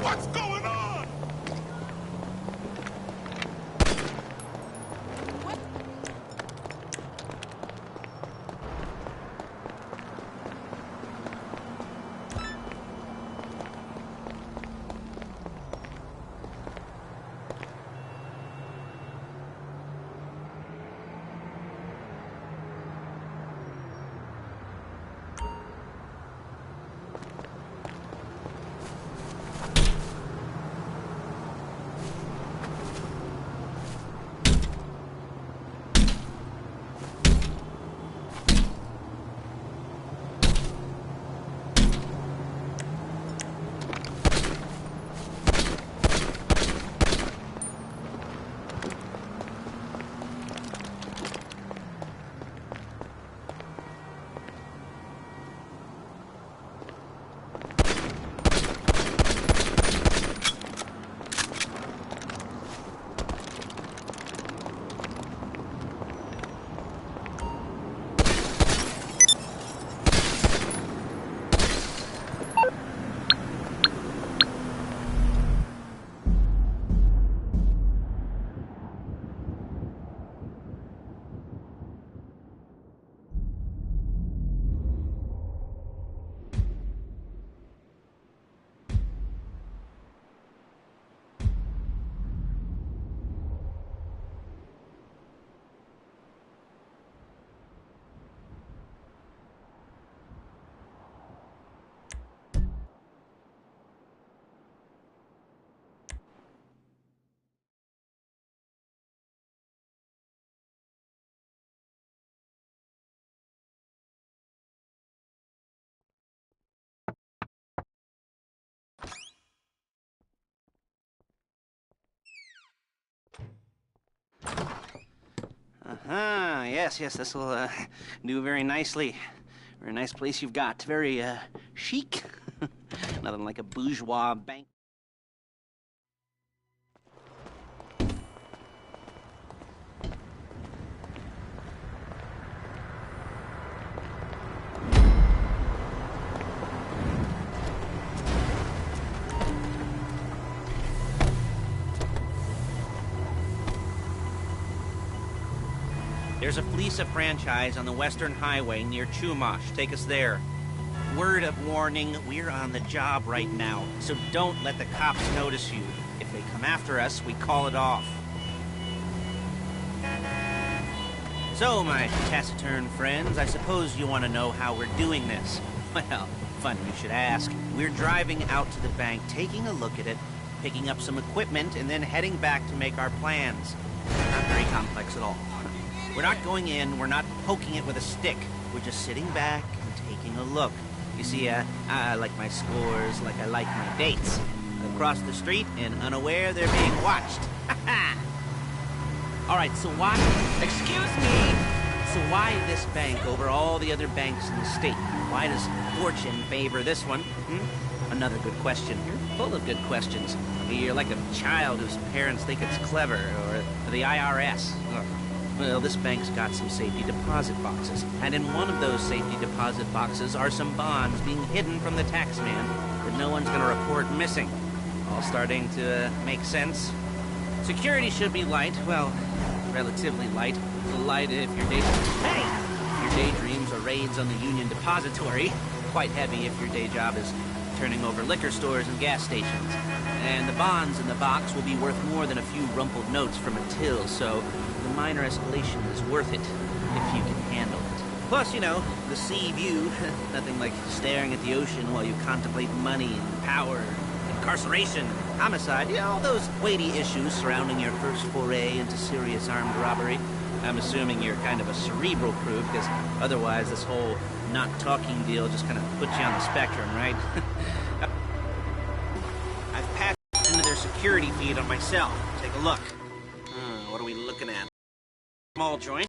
What's going on? Yes, this will do very nicely. Very nice place you've got. Very chic. Nothing like a bourgeois bank. There's a Fleece franchise on the Western Highway near Chumash. Take us there. Word of warning, we're on the job right now, so don't let the cops notice you. If they come after us, we call it off. So, my taciturn friends, I suppose you want to know how we're doing this. Well, funny you should ask. We're driving out to the bank, taking a look at it, picking up some equipment, and then heading back to make our plans. Not very complex at all. We're not going in, we're not poking it with a stick. We're just sitting back and taking a look. You see, I like my scores like I like my dates. Across the street and unaware they're being watched. All right, so why... Excuse me! So why this bank over all the other banks in the state? Why does fortune favor this one? Another good question. You're full of good questions. You're like a child whose parents think it's clever, or the IRS. Ugh. Well, this bank's got some safety deposit boxes, and in one of those safety deposit boxes are some bonds being hidden from the tax man that no one's gonna report missing. All starting to make sense? Security should be light, well, relatively light. Light if your daydreams are raids on the Union Depository. Quite heavy if your day job is turning over liquor stores and gas stations. And the bonds in the box will be worth more than a few rumpled notes from a till, so the minor escalation is worth it, if you can handle it. Plus, you know, the sea view, nothing like staring at the ocean while you contemplate money and power, incarceration, homicide, you know, all those weighty issues surrounding your first foray into serious armed robbery. I'm assuming you're kind of a cerebral crew, because otherwise this whole not talking deal just kind of puts you on the spectrum, right? I've patched into their security feed on my cell. Take a look. What are we looking at? Small joint.